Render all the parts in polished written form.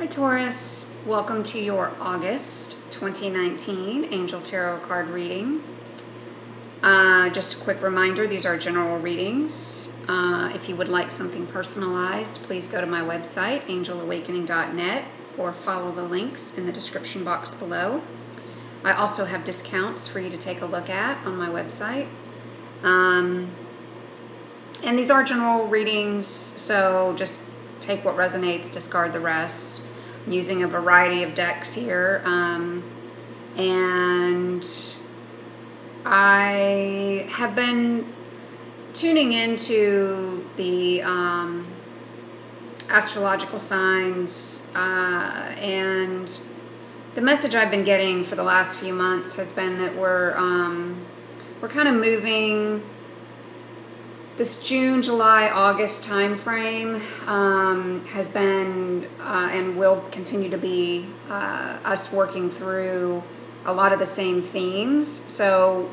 Hi Taurus, welcome to your August 2019 Angel Tarot card reading. Just a quick reminder, these are general readings. If you would like something personalized, please go to my website, angelawakening.net, or follow the links in the description box below. I also have discounts for you to take a look at on my website. And these are general readings, so just take what resonates, discard the rest. I'm using a variety of decks here, and I have been tuning into the astrological signs, and the message I've been getting for the last few months has been that we're kind of moving. This June, July, August time frame has been and will continue to be us working through a lot of the same themes. So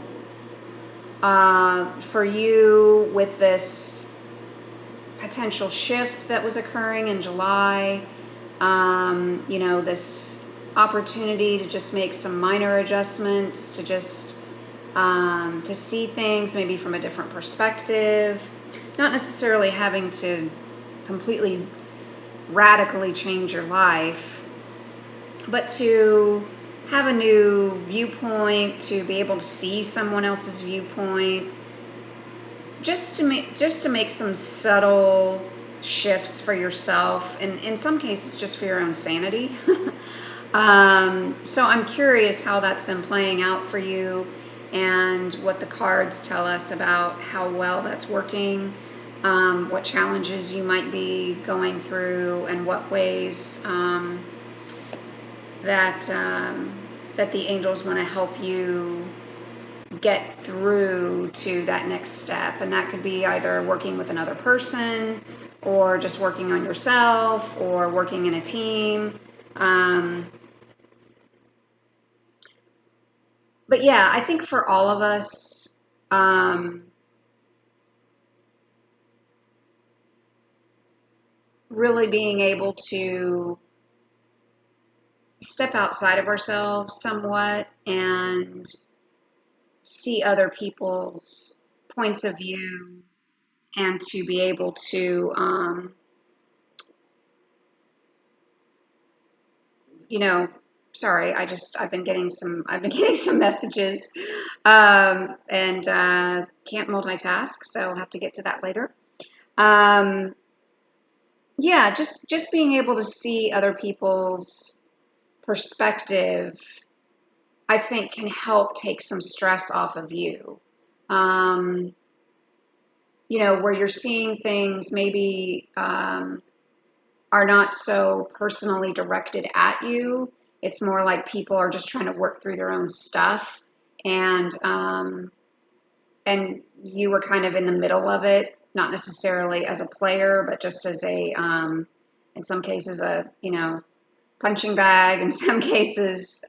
for you, with this potential shift that was occurring in July, this opportunity to just make some minor adjustments, to just to see things maybe from a different perspective, not necessarily having to completely radically change your life, but to have a new viewpoint, to be able to see someone else's viewpoint, just to make some subtle shifts for yourself, and in some cases just for your own sanity. So I'm curious how that's been playing out for you, and what the cards tell us about how well that's working, what challenges you might be going through, and what ways that the angels want to help you get through to that next step. And that could be either working with another person, or just working on yourself, or working in a team. But yeah, I think for all of us, really being able to step outside of ourselves somewhat and see other people's points of view, and to be able to, sorry, I've been getting some messages, and can't multitask, so I'll have to get to that later. Yeah, just being able to see other people's perspective, I think, can help take some stress off of you. Where you're seeing things maybe are not so personally directed at you. It's more like people are just trying to work through their own stuff, and you were kind of in the middle of it, not necessarily as a player, but just as a, in some cases, a punching bag. In some cases,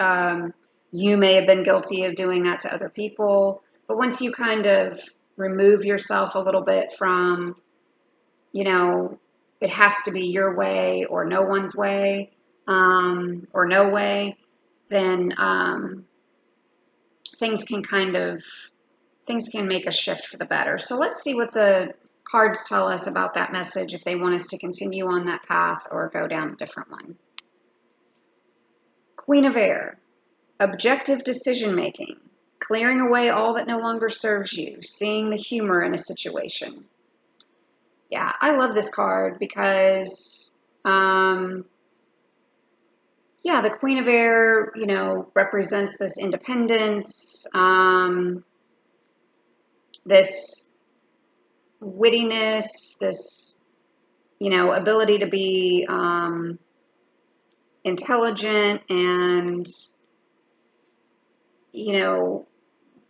you may have been guilty of doing that to other people. But once you kind of remove yourself a little bit from, it has to be your way or no one's way, or no way, then things can make a shift for the better. So let's see what the cards tell us about that message, if they want us to continue on that path or go down a different one. Queen of Air, objective decision making, clearing away all that no longer serves you, seeing the humor in a situation. Yeah, I love this card because, the Queen of Air, represents this independence, this wittiness, this, ability to be intelligent and,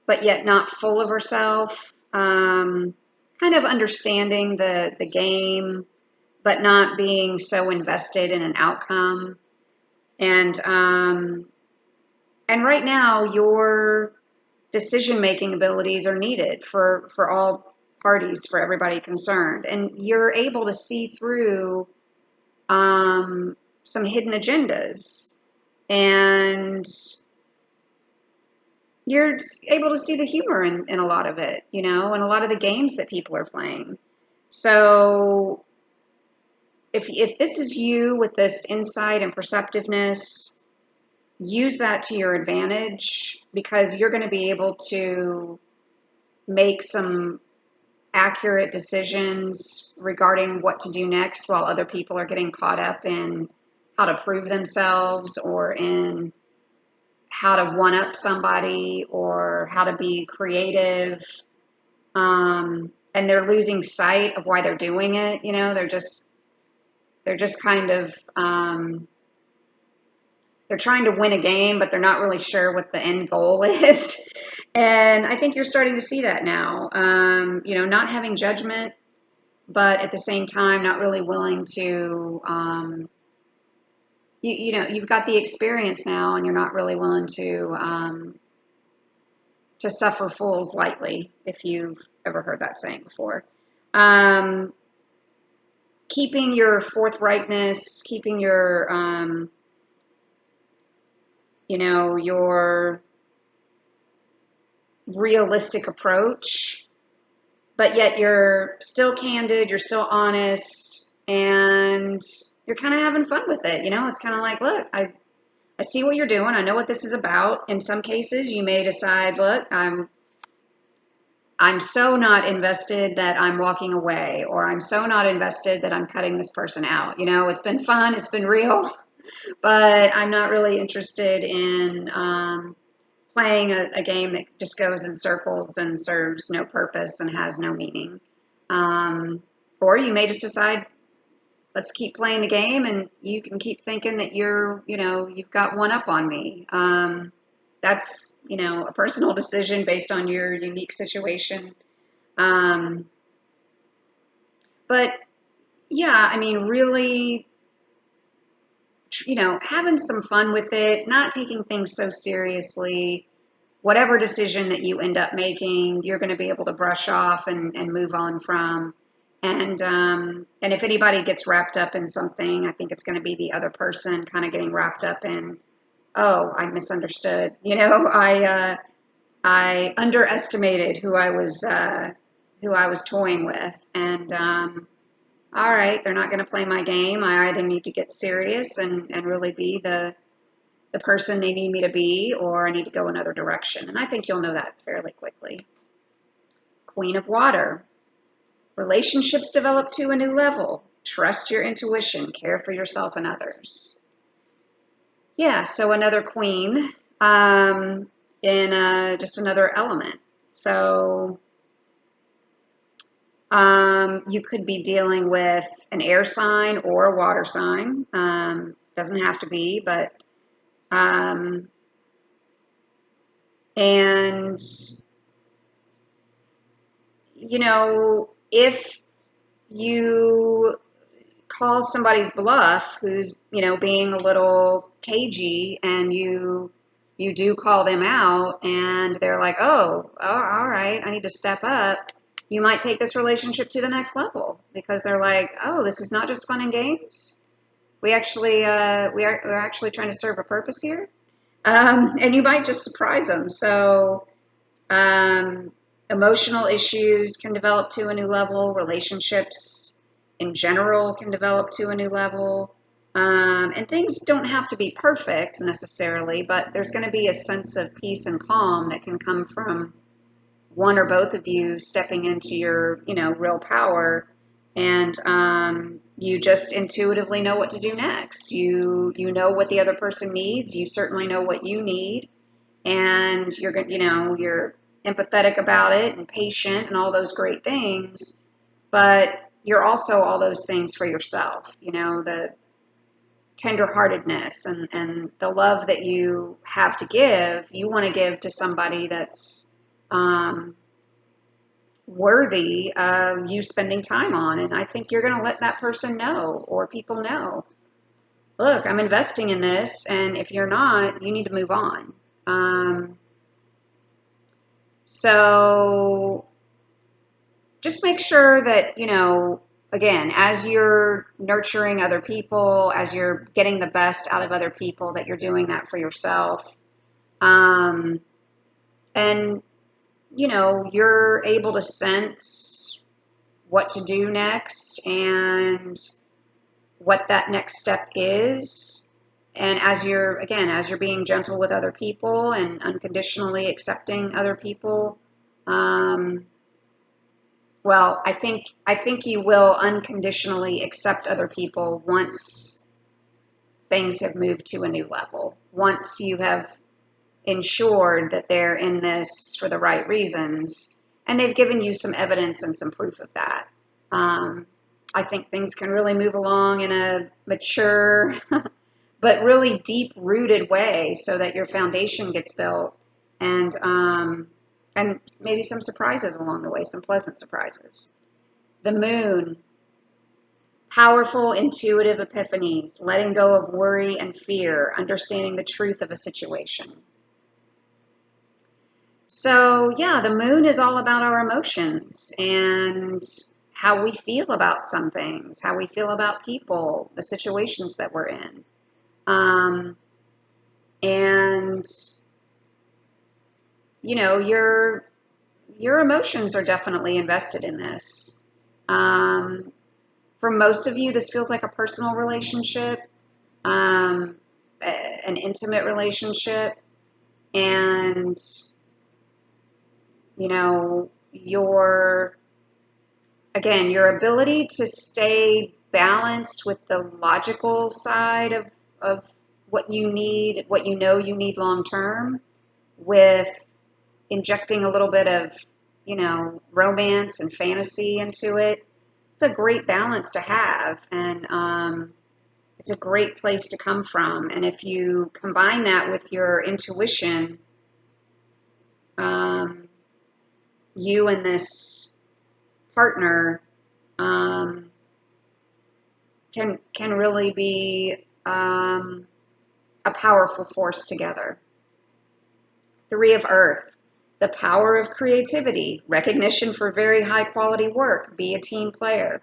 but yet not full of herself, kind of understanding the game, but not being so invested in an outcome. And right now, your decision-making abilities are needed for all parties, for everybody concerned. And you're able to see through some hidden agendas, and you're able to see the humor in a lot of it, and a lot of the games that people are playing. So if this is you with this insight and perceptiveness, use that to your advantage, because you're going to be able to make some accurate decisions regarding what to do next, while other people are getting caught up in how to prove themselves, or in how to one up somebody, or how to be creative. And they're losing sight of why they're doing it. They're just kind of, they're trying to win a game, but they're not really sure what the end goal is. And I think you're starting to see that now. Not having judgment, but at the same time, not really willing to, you've got the experience now, and you're not really willing to suffer fools lightly, if you've ever heard that saying before. Keeping your forthrightness, keeping your, your realistic approach, but yet you're still candid, you're still honest, and you're kind of having fun with it. It's kind of like, look, I see what you're doing. I know what this is about. In some cases, you may decide, look, I'm so not invested that I'm walking away, or I'm so not invested that I'm cutting this person out. It's been fun, it's been real, but I'm not really interested in playing a game that just goes in circles and serves no purpose and has no meaning. Or you may just decide, let's keep playing the game, and you can keep thinking that you've got one up on me. That's, a personal decision based on your unique situation. But yeah, really, having some fun with it, not taking things so seriously. Whatever decision that you end up making, you're going to be able to brush off and move on from. And if anybody gets wrapped up in something, I think it's going to be the other person kind of getting wrapped up in, oh, I misunderstood. I underestimated who I was toying with, and all right, they're not going to play my game. I either need to get serious and really be the person they need me to be, or I need to go another direction. And I think you'll know that fairly quickly. Queen of Water. Relationships develop to a new level. Trust your intuition. Care for yourself and others. Yeah, so another queen in just another element. So you could be dealing with an air sign or a water sign. Doesn't have to be, but and if you call somebody's bluff, who's being a little cagey, and you do call them out, and they're like, oh, all right, I need to step up, you might take this relationship to the next level, because they're like, oh, this is not just fun and games. We actually we're actually trying to serve a purpose here. And you might just surprise them. So emotional issues can develop to a new level. Relationships in general can develop to a new level. And things don't have to be perfect necessarily, but there's going to be a sense of peace and calm that can come from one or both of you stepping into your, real power. And you just intuitively know what to do next. You know what the other person needs. You certainly know what you need, and you're empathetic about it and patient and all those great things. But you're also all those things for yourself. The tenderheartedness and the love that you have to give. You want to give to somebody that's worthy of you spending time on. And I think you're going to let that person know, or people know, look, I'm investing in this, and if you're not, you need to move on. So just make sure that, again, as you're nurturing other people, as you're getting the best out of other people, that you're doing that for yourself. Um, and, you're able to sense what to do next and what that next step is. And as you're being gentle with other people and unconditionally accepting other people, um, well, I think you will unconditionally accept other people once things have moved to a new level. Once you have ensured that they're in this for the right reasons, and they've given you some evidence and some proof of that. Um, I think things can really move along in a mature, but really deep-rooted way, so that your foundation gets built, and maybe some surprises along the way, some pleasant surprises. The moon, powerful intuitive epiphanies, letting go of worry and fear, understanding the truth of a situation. So, yeah, the moon is all about our emotions and how we feel about some things, how we feel about people, the situations that we're in. And your emotions are definitely invested in this. For most of you, this feels like a personal relationship, um, an intimate relationship, and your ability to stay balanced with the logical side of what you need, what you need long term, with injecting a little bit of, romance and fantasy into it. It's a great balance to have, and it's a great place to come from. And if you combine that with your intuition, you and this partner can really be a powerful force together. Three of Earth, the power of creativity, recognition for very high quality work, be a team player.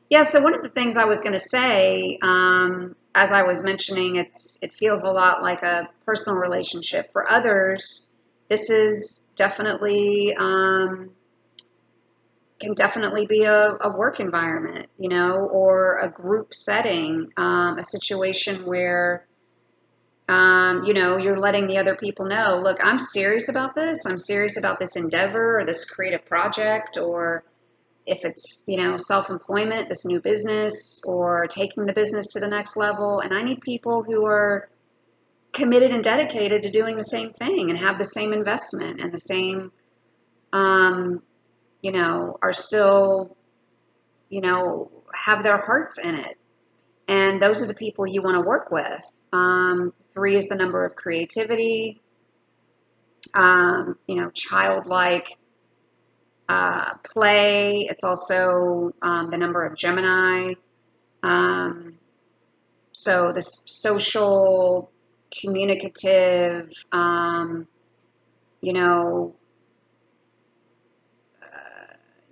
Yeah, so one of the things I was going to say, as I was mentioning, it feels a lot like a personal relationship. For others, this is definitely can definitely be a work environment, or a group setting, a situation where you're letting the other people know, look, I'm serious about this. I'm serious about this endeavor or this creative project, or if it's, self-employment, this new business, or taking the business to the next level. And I need people who are committed and dedicated to doing the same thing and have the same investment and the same, are still, have their hearts in it. And those are the people you want to work with. Three is the number of creativity, childlike play. It's also the number of Gemini. So this social, communicative, you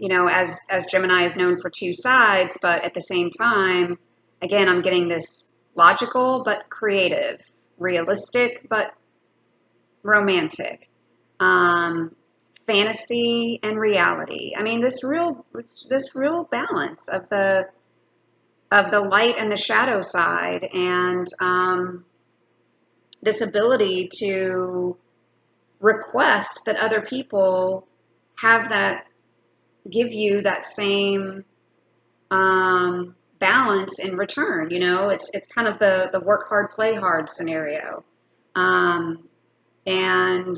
know, as Gemini is known for two sides, but at the same time, again, I'm getting this logical but creative, realistic but romantic, fantasy and reality. I mean, this real balance of the light and the shadow side, and this ability to request that other people have that, give you that same balance in return. It's kind of the work hard, play hard scenario. And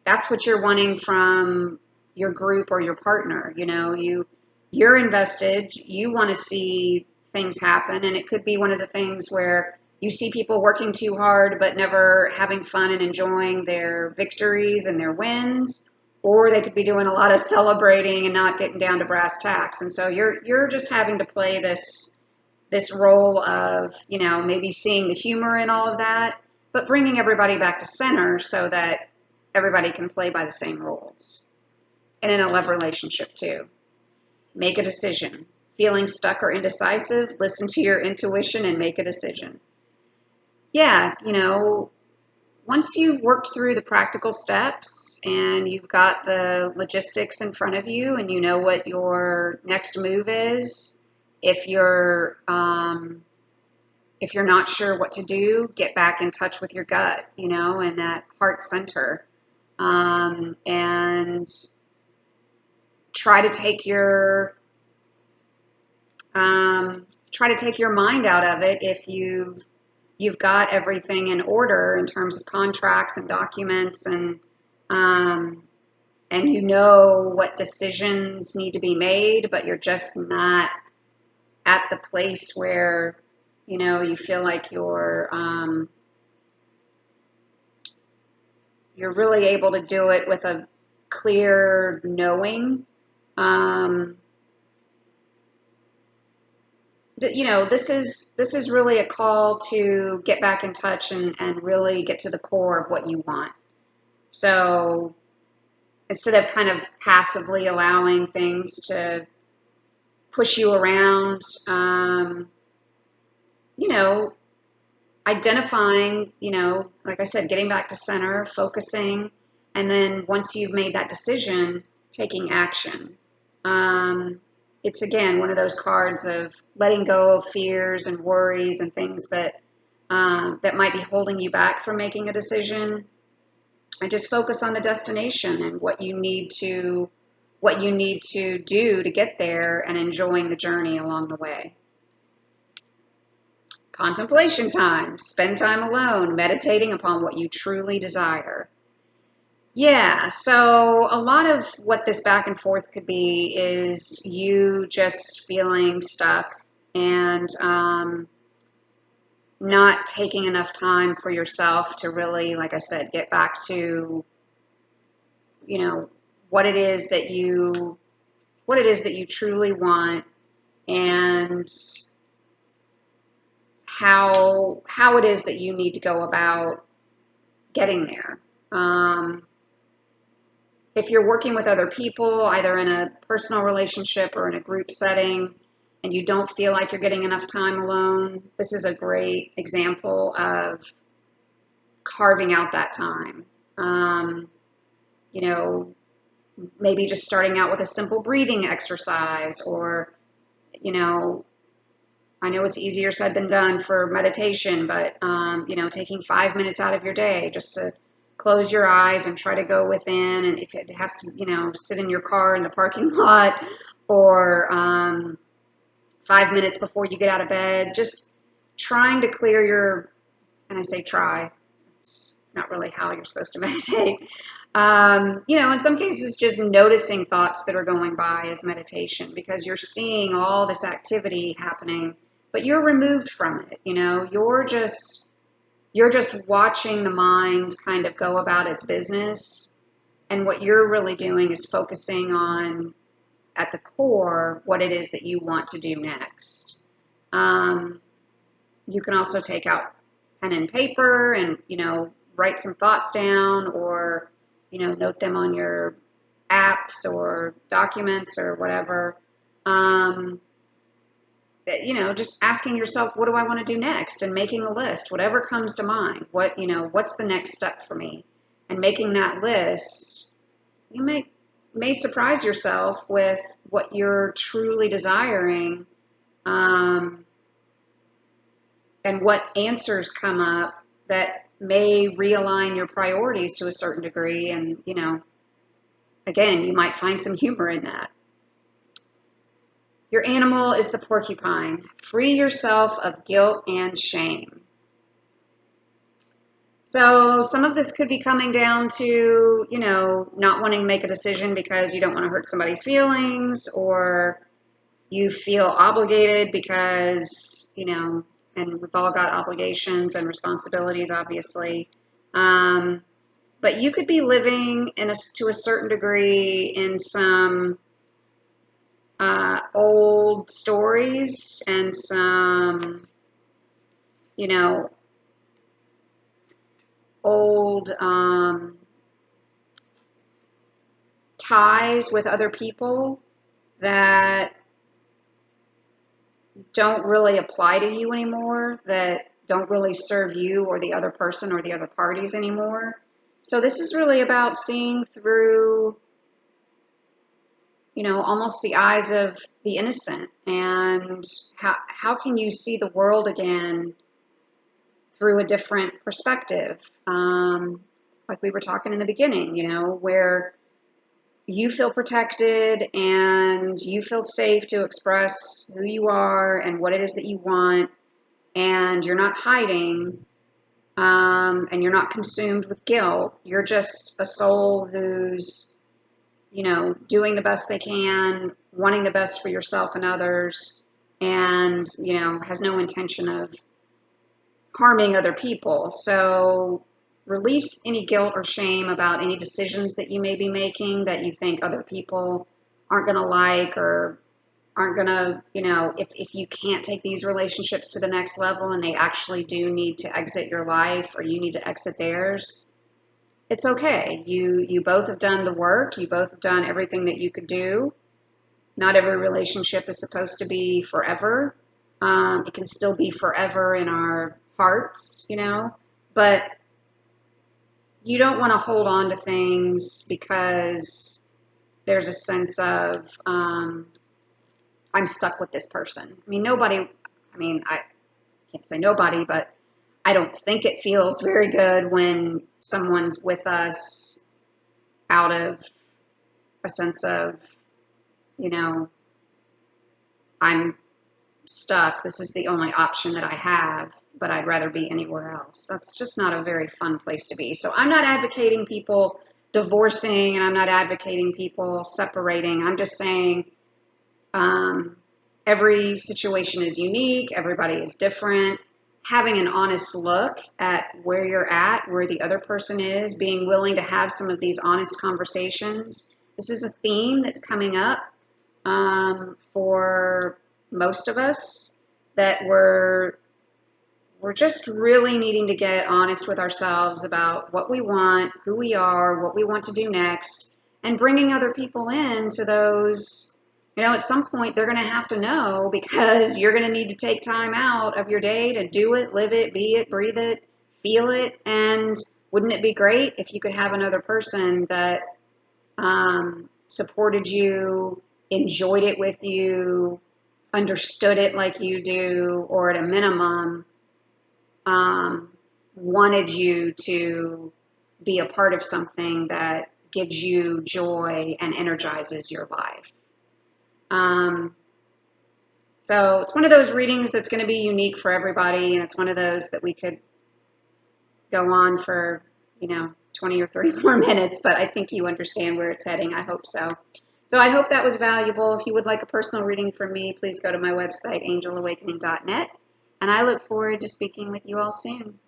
that's what you're wanting from your group or your partner. You're invested, you want to see things happen, and it could be one of the things where you see people working too hard but never having fun and enjoying their victories and their wins, or they could be doing a lot of celebrating and not getting down to brass tacks. And so you're just having to play this role of, maybe seeing the humor in all of that, but bringing everybody back to center so that everybody can play by the same rules. And in a love relationship too. Make a decision. Feeling stuck or indecisive? Listen to your intuition and make a decision. Yeah, once you've worked through the practical steps and you've got the logistics in front of you and you know what your next move is, if you're not sure what to do, get back in touch with your gut, and that heart center, and try to take your mind out of it if you've got everything in order in terms of contracts and documents, and you know what decisions need to be made, but you're just not at the place where you feel like you're really able to do it with a clear knowing. This is really a call to get back in touch and really get to the core of what you want. So instead of kind of passively allowing things to push you around, identifying, like I said, getting back to center, focusing, and then once you've made that decision, taking action. It's again one of those cards of letting go of fears and worries and things that might be holding you back from making a decision, and just focus on the destination and what you need to do to get there, and enjoying the journey along the way. Contemplation time. Spend time alone, meditating upon what you truly desire. Yeah, so a lot of what this back and forth could be is you just feeling stuck and not taking enough time for yourself to really, like I said, get back to, what it is that you truly want, and how it is that you need to go about getting there. If you're working with other people, either in a personal relationship or in a group setting, and you don't feel like you're getting enough time alone, this is a great example of carving out that time. Maybe just starting out with a simple breathing exercise, or, I know it's easier said than done for meditation, but, taking 5 minutes out of your day just to close your eyes and try to go within. And if it has to, sit in your car in the parking lot, or 5 minutes before you get out of bed, just trying to clear your, and I say try, it's not really how you're supposed to meditate. In some cases, just noticing thoughts that are going by is meditation, because you're seeing all this activity happening, but you're removed from it. You're just watching the mind kind of go about its business. And what you're really doing is focusing on, at the core, what it is that you want to do next. You can also take out pen and paper and, write some thoughts down, or, note them on your apps or documents or whatever. Just asking yourself, what do I want to do next? And making a list, whatever comes to mind. What's the next step for me? And making that list, you may surprise yourself with what you're truly desiring, and what answers come up that may realign your priorities to a certain degree. And, again, you might find some humor in that. Your animal is the porcupine. Free yourself of guilt and shame. So some of this could be coming down to, not wanting to make a decision because you don't want to hurt somebody's feelings, or you feel obligated because, and we've all got obligations and responsibilities, obviously. But you could be living to a certain degree in some old stories and some, old ties with other people that don't really apply to you anymore, that don't really serve you or the other person or the other parties anymore. So this is really about seeing through, almost the eyes of the innocent, and how can you see the world again through a different perspective? Like we were talking in the beginning, where you feel protected and you feel safe to express who you are and what it is that you want, and you're not hiding, and you're not consumed with guilt. You're just a soul who's, doing the best they can, wanting the best for yourself and others, and, has no intention of harming other people. So release any guilt or shame about any decisions that you may be making that you think other people aren't going to like, or aren't going to, if you can't take these relationships to the next level and they actually do need to exit your life, or you need to exit theirs. It's okay. You both have done the work. You both have done everything that you could do. Not every relationship is supposed to be forever. It can still be forever in our hearts, but you don't want to hold on to things because there's a sense of, I'm stuck with this person. I can't say nobody, but I don't think it feels very good when someone's with us out of a sense of, I'm stuck. This is the only option that I have, but I'd rather be anywhere else. That's just not a very fun place to be. So I'm not advocating people divorcing, and I'm not advocating people separating. I'm just saying every situation is unique. Everybody is different. Having an honest look at where you're at, where the other person is, being willing to have some of these honest conversations. This is a theme that's coming up for most of us, that we're just really needing to get honest with ourselves about what we want, who we are, what we want to do next, and bringing other people into those. At some point they're going to have to know, because you're going to need to take time out of your day to do it, live it, be it, breathe it, feel it. And wouldn't it be great if you could have another person that supported you, enjoyed it with you, understood it like you do, or at a minimum, wanted you to be a part of something that gives you joy and energizes your life. So it's one of those readings that's going to be unique for everybody, and it's one of those that we could go on for, 20 or 30 more minutes, but I think you understand where it's heading. I hope so. So I hope that was valuable. If you would like a personal reading from me, please go to my website, angelawakening.net, and I look forward to speaking with you all soon.